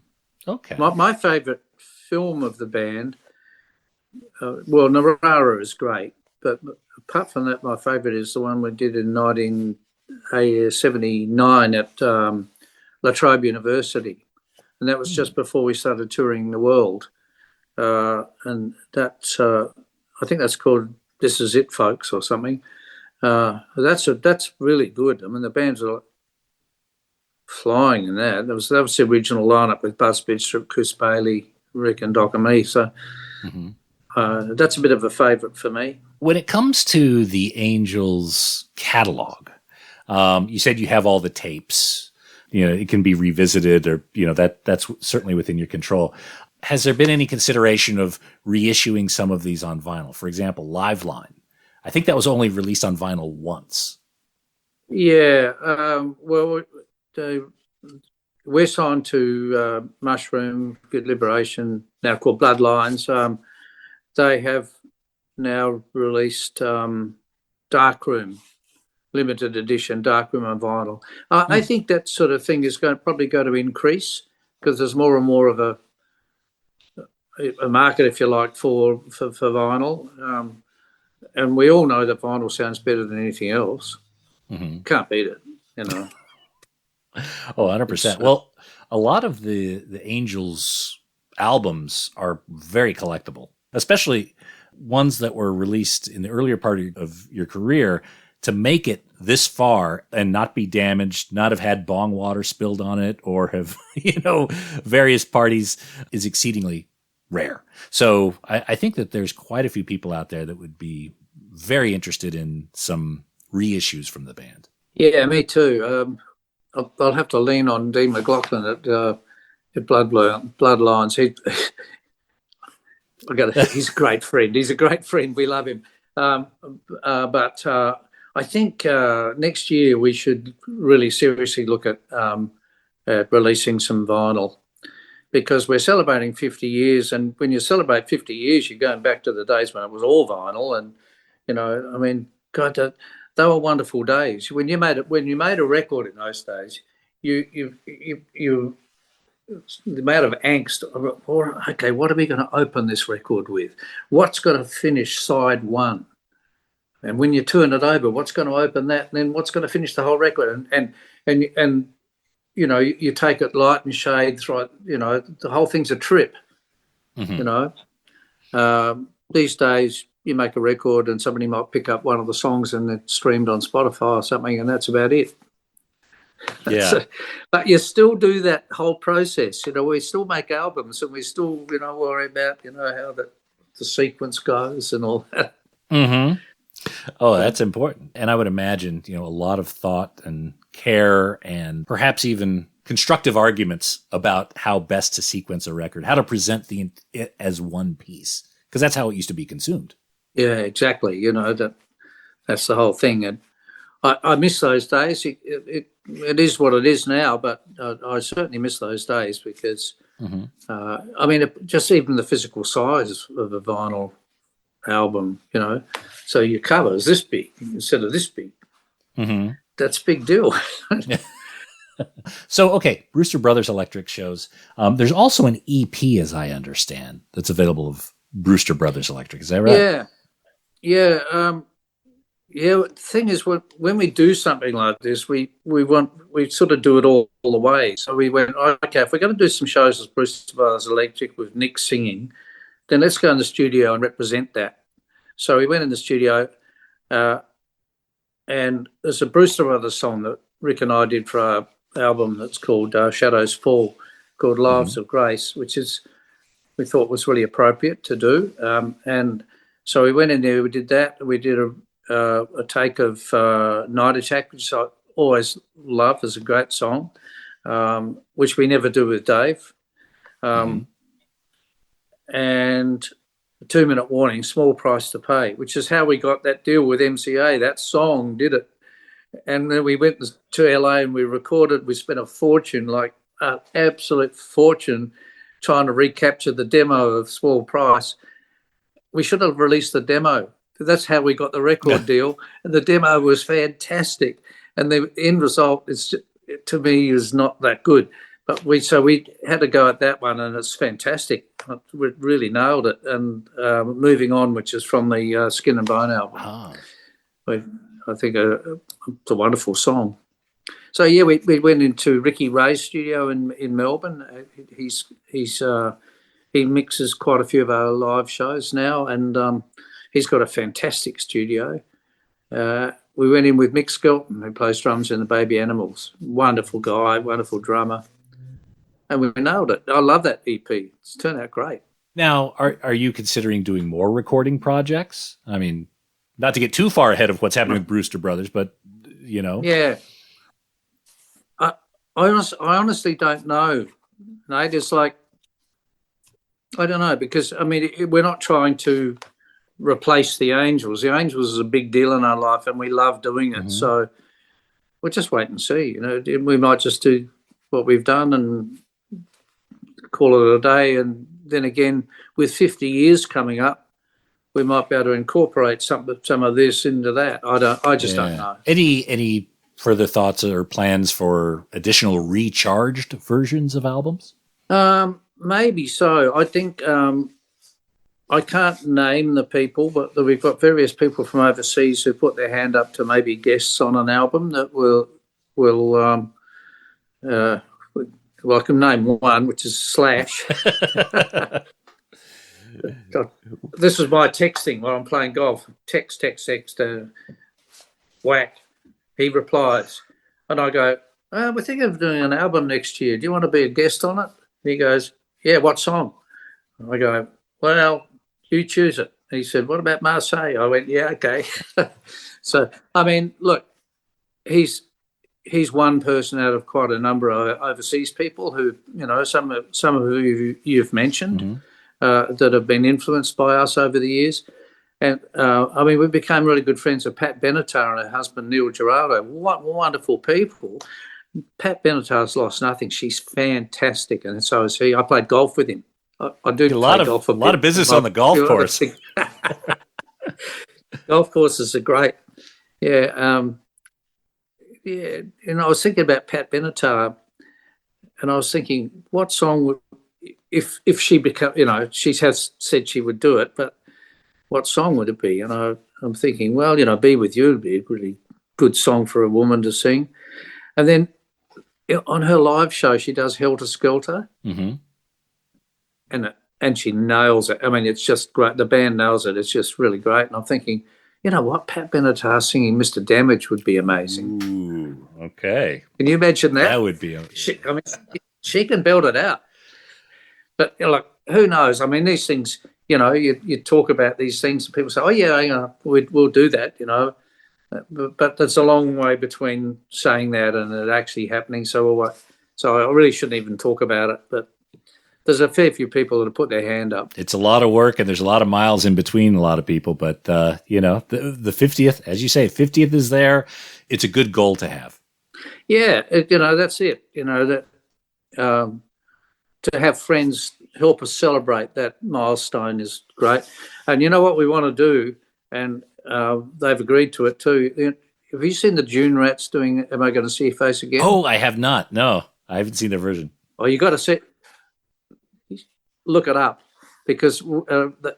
Okay. My favourite film of the band, Narara is great, but apart from that, my favourite is the one we did in 1979 at La Trobe University, and that was just before we started touring the world. And that's, I think that's called "This Is It, Folks" or something. That's really good. I mean, the bands are flying in that. That was the original lineup with Buzz Bidstrup, Chris Bailey, Rick, and Doc and me. So. Mm-hmm. That's a bit of a favourite for me. When it comes to the Angels catalog, you said you have all the tapes. It can be revisited, or that's certainly within your control. Has there been any consideration of reissuing some of these on vinyl? For example, Liveline. I think that was only released on vinyl once. Yeah. We're signed to Mushroom, Good Liberation, now called Bloodlines. They have now released Darkroom, limited edition Darkroom on vinyl. I think that sort of thing is probably going to increase because there's more and more of a market, if you like, for vinyl. And we all know that vinyl sounds better than anything else. Mm-hmm. Can't beat it, Oh, 100%. Well, a lot of the Angels albums are very collectible, especially ones that were released in the earlier part of your career. To make it this far and not be damaged, not have had bong water spilled on it, or have, various parties is exceedingly rare. So I think that there's quite a few people out there that would be very interested in some reissues from the band. Yeah, me too. I'll have to lean on Dean McLaughlin at Bloodlines. He's a great friend. He's a great friend. We love him. But I think next year we should really seriously look at releasing some vinyl, because we're celebrating 50 years. And when you celebrate 50 years, you're going back to the days when it was all vinyl. And, I mean, God, they were wonderful days. When you made a record in those days, you the amount of angst of, okay, what are we going to open this record with? What's going to finish side one? And when you turn it over, what's going to open that? And then what's going to finish the whole record? And you take it light and shades, right? The whole thing's a trip. Mm-hmm. These days, you make a record and somebody might pick up one of the songs and it's streamed on Spotify or something, and that's about it. Yeah. So, but you still do that whole process. We still make albums and we still, worry about, how the sequence goes and all that. Mm-hmm. Oh, that's important. And I would imagine, a lot of thought and care and perhaps even constructive arguments about how best to sequence a record, how to present it as one piece, because that's how it used to be consumed. Yeah, exactly. That's the whole thing. And I miss those days. It is what it is now, but I certainly miss those days because, just even the physical size of a vinyl album, so your cover is this big instead of this big. Mm-hmm. That's a big deal. So, okay, Brewster Brothers Electric shows. There's also an EP, as I understand, that's available of Brewster Brothers Electric. Is that right? Yeah. The thing is, when we do something like this, we sort of do it all the way. So we went, okay, if we're going to do some shows as Brewster Brothers Electric with Nick singing, then let's go in the studio and represent that. So we went in the studio, and there's a Brewster Brothers song that Rick and I did for our album that's called Shadows Fall, called Lives of Grace, which we thought was really appropriate to do. And so we went in there, we did that. We did a take of Night Attack, which I always love as a great song, which we never do with Dave. And a 2-minute warning, Small Price to Pay, which is how we got that deal with MCA. That song did it. And then we went to LA and we recorded. We spent a fortune, like an absolute fortune, trying to recapture the demo of Small Price. We should have released the demo. That's how we got the record deal. And the demo was fantastic. And the end result to me is not that good. But we had to go at that one, and it's fantastic. We really nailed it. And Moving On, which is from the Skin and Bone album. I think it's a wonderful song. So yeah, we went into Ricky Ray's studio in Melbourne. He mixes quite a few of our live shows now, and he's got a fantastic studio. We went in with Mick Skelton, who plays drums in the Baby Animals. Wonderful guy, wonderful drummer, and we nailed it. I love that EP. It's turned out great. Now, are you considering doing more recording projects? I mean, not to get too far ahead of what's happening with Brewster Brothers, but, Yeah. I honestly don't know, Nate. It's like, I don't know, because, I mean, we're not trying to replace the Angels. The Angels is a big deal in our life, and we love doing it. Mm-hmm. So we'll just wait and see. We might just do what we've done and call it a day. And then again, with 50 years coming up, we might be able to incorporate some of this into that. I just don't know. Any further thoughts or plans for additional recharged versions of albums? Maybe so. I think I can't name the people, but we''ve got various people from overseas who put their hand up to maybe guests on an album that will I can name one, which is Slash. God, this is my texting while I'm playing golf. Text, whack. He replies, and I go, we're thinking of doing an album next year. Do you want to be a guest on it? And he goes, yeah, what song? And I go, well, you choose it. And he said, what about Marseille? I went, yeah, okay. So, I mean, look, he's one person out of quite a number of overseas people who, some of who you've mentioned. Mm-hmm. That have been influenced by us over the years. And, we became really good friends with Pat Benatar and her husband, Neil Gerardo. What wonderful people. Pat Benatar's lost nothing. She's fantastic, and so is he. I played golf with him. I do a lot of business on the golf course. Golf courses are great. Yeah. I was thinking about Pat Benatar, and I was thinking, what song would, if she become, she has said she would do it, but what song would it be? And I'm thinking, well, Be With You would be a really good song for a woman to sing. And then on her live show, she does Helter Skelter, mm-hmm. and she nails it. I mean, it's just great. The band nails it. It's just really great. And I'm thinking, you know what, Pat Benatar singing Mr. Damage would be amazing. Ooh, okay. Can you imagine that? That would be. She can build it out. But who knows? I mean, these things, you talk about these things and people say, oh, yeah, we'll do that, But there's a long way between saying that and it actually happening. So I really shouldn't even talk about it. But there's a fair few people that have put their hand up. It's a lot of work, and there's a lot of miles in between a lot of people. But, the 50th, as you say, 50th is there. It's a good goal to have. Yeah, that's it. to have friends help us celebrate that milestone is great. And you know what we want to do, and they've agreed to it too. Have you seen the June Rats doing Am I Going to See Your Face Again? Oh, I have not. No, I haven't seen their version. Oh, you got to look it up, because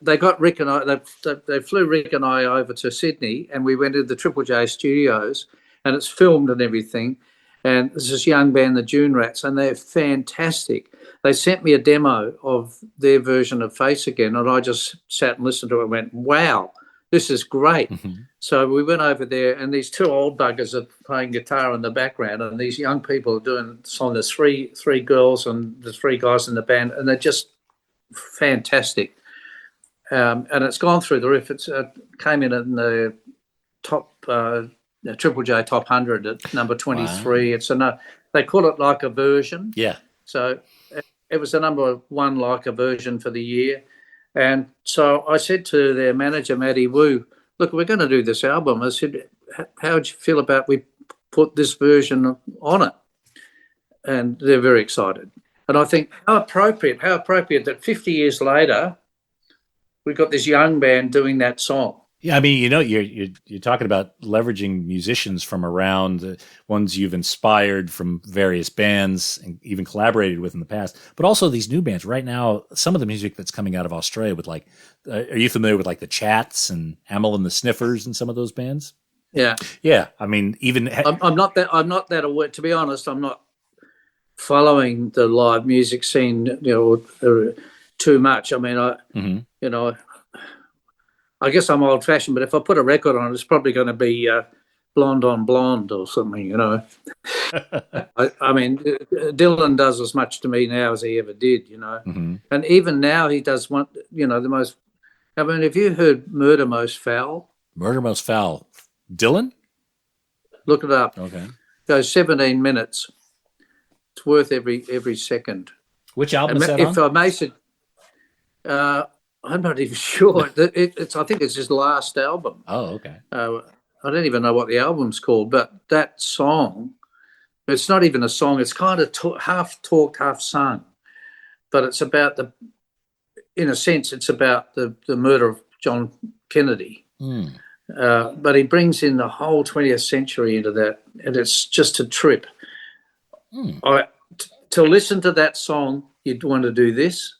they got Rick and I. They flew Rick and I over to Sydney, and we went to the Triple J studios, and it's filmed and everything. And there's this young band, the June Rats, and they're fantastic. They sent me a demo of their version of Face Again, and I just sat and listened to it and went, wow, this is great. Mm-hmm. So we went over there, and these two old buggers are playing guitar in the background, and these young people are doing the song. There's three girls and the three guys in the band, and they're just fantastic. And it's gone through the roof. It came in the top Triple J Top 100 at number 23. Wow. It's they call it like a version. Yeah. So it was the number one like a version for the year. And so I said to their manager, Matty Wu, look, we're going to do this album. I said, how would you feel about we put this version on it? And they're very excited. And I think how appropriate that 50 years later, we've got this young band doing that song. Yeah, I mean, you're talking about leveraging musicians from around, the ones you've inspired from various bands and even collaborated with in the past, but also these new bands. Right now, some of the music that's coming out of Australia with are you familiar with the Chats and Amel and the Sniffers and some of those bands? Yeah. Yeah, I mean, even... I'm not that aware, to be honest. I'm not following the live music scene, too much. I mean, I guess I'm old-fashioned, but if I put a record on, it's probably going to be Blonde on Blonde or something, I mean, Dylan does as much to me now as he ever did, Mm-hmm. And even now he does one, the most... I mean, have you heard Murder Most Foul? Murder Most Foul. Dylan? Look it up. Okay. It goes 17 minutes. It's worth every second. Which album is that if on? I may say... I'm not even sure. I think it's his last album. Oh, okay. I don't even know what the album's called, but that song, it's not even a song. It's kind of half talked, half sung. But it's about in a sense, it's about the murder of John Kennedy. Mm. But he brings in the whole 20th century into that, and it's just a trip. Mm. To listen to that song, you'd want to do this,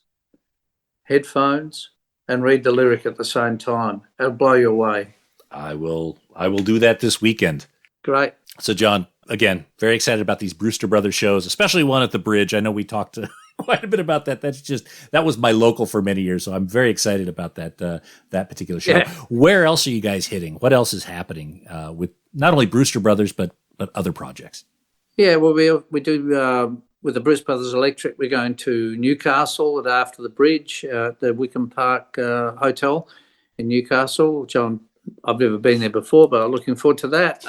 headphones, and read the lyric at the same time. It'll blow you away. I will do that this weekend. Great. So, John, again, very excited about these Brewster Brothers shows, especially one at the Bridge. I know we talked quite a bit about that. That was my local for many years, so I'm very excited about that particular show. Yeah. Where else are you guys hitting? What else is happening with not only Brewster Brothers but other projects? Yeah, well, we do. With the Brewster Brothers Electric, we're going to Newcastle at After the Bridge, the Wickham Park Hotel in Newcastle, which I've never been there before, but I'm looking forward to that.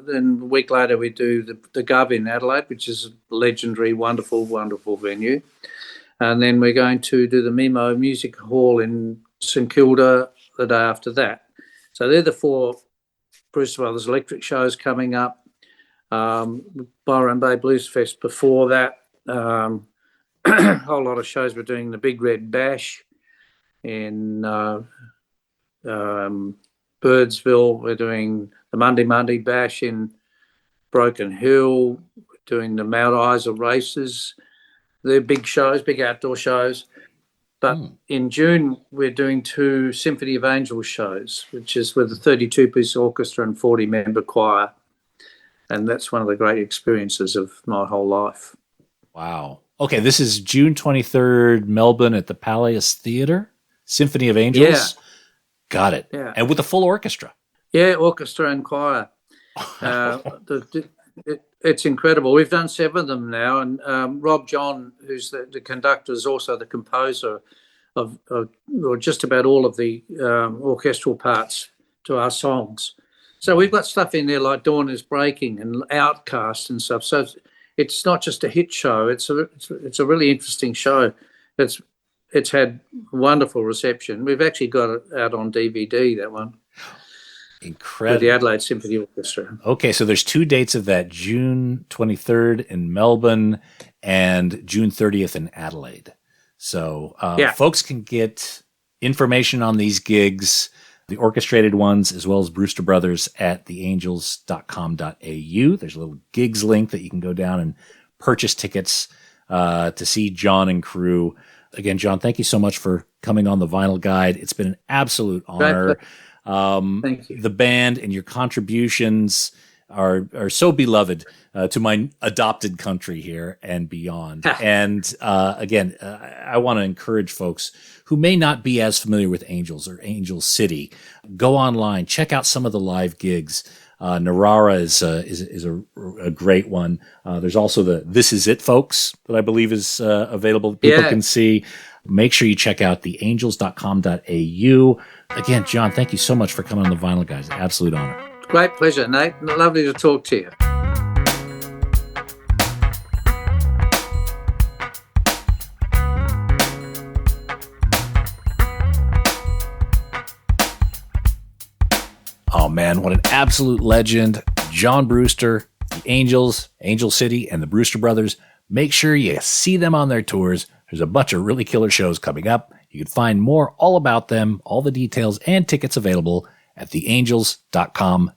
Then a week later, we do the Gov in Adelaide, which is a legendary, wonderful, wonderful venue. And then we're going to do the Mimo Music Hall in St Kilda the day after that. So they're the four Brewster Brothers Electric shows coming up. Byron Bay Blues Fest before that. A whole lot of shows. We're doing the Big Red Bash in Birdsville. We're doing the Monday Bash in Broken Hill. We're doing the Mount Isa races. They're big shows, big outdoor shows. But in June, we're doing 2 Symphony of Angels shows, which is with a 32-piece orchestra and 40-member choir. And that's one of the great experiences of my whole life. Wow. Okay, this is June 23rd, Melbourne at the Palace Theatre, Symphony of Angels. Yeah. Got it. Yeah. And with a full orchestra. Yeah, orchestra and choir. It's incredible. We've done 7 of them now, and Rob John, who's the conductor, is also the composer of just about all of the orchestral parts to our songs. So we've got stuff in there like Dawn is Breaking and Outcast and stuff. So it's not just a hit show. It's a really interesting show. It's had wonderful reception. We've actually got it out on DVD, that one. Incredible. With the Adelaide Symphony Orchestra. Okay, so there's 2 dates of that, June 23rd in Melbourne and June 30th in Adelaide. So folks can get information on these gigs, the orchestrated ones, as well as Brewster Brothers at theangels.com.au. There's a little gigs link that you can go down and purchase tickets to see John and crew. Again, John, thank you so much for coming on the Vinyl Guide. It's been an absolute honor. Thank you. The band and your contributions are so beloved to my adopted country here and beyond. And again, I want to encourage folks who may not be as familiar with Angels or Angel City, go online, check out some of the live gigs. Narara is a great one. There's also the This Is It Folks that I believe is available. People can see. Make sure you check out theangels.com.au. Again, John, thank you so much for coming on the Vinyl Guys. Absolute honor. Great pleasure, Nate. Lovely to talk to you. Oh man, what an absolute legend. John Brewster, the Angels, Angel City, and the Brewster Brothers. Make sure you see them on their tours. There's a bunch of really killer shows coming up. You can find more all about them, all the details and tickets available at theangels.com.au.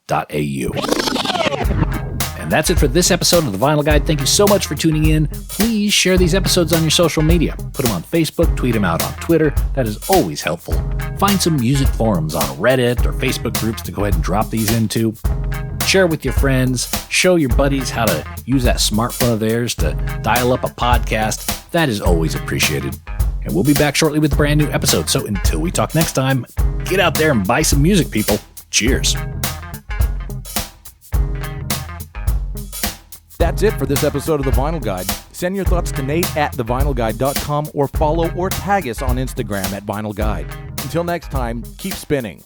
And that's it for this episode of The Vinyl Guide. Thank you so much for tuning in. Please share these episodes on your social media. Put them on Facebook, tweet them out on Twitter. That is always helpful. Find some music forums on Reddit or Facebook groups to go ahead and drop these into. Share with your friends. Show your buddies how to use that smartphone of theirs to dial up a podcast. That is always appreciated. And we'll be back shortly with a brand new episode. So until we talk next time, get out there and buy some music, people. Cheers. That's it for this episode of The Vinyl Guide. Send your thoughts to Nate at thevinylguide.com or follow or tag us on Instagram at Vinyl Guide. Until next time, keep spinning.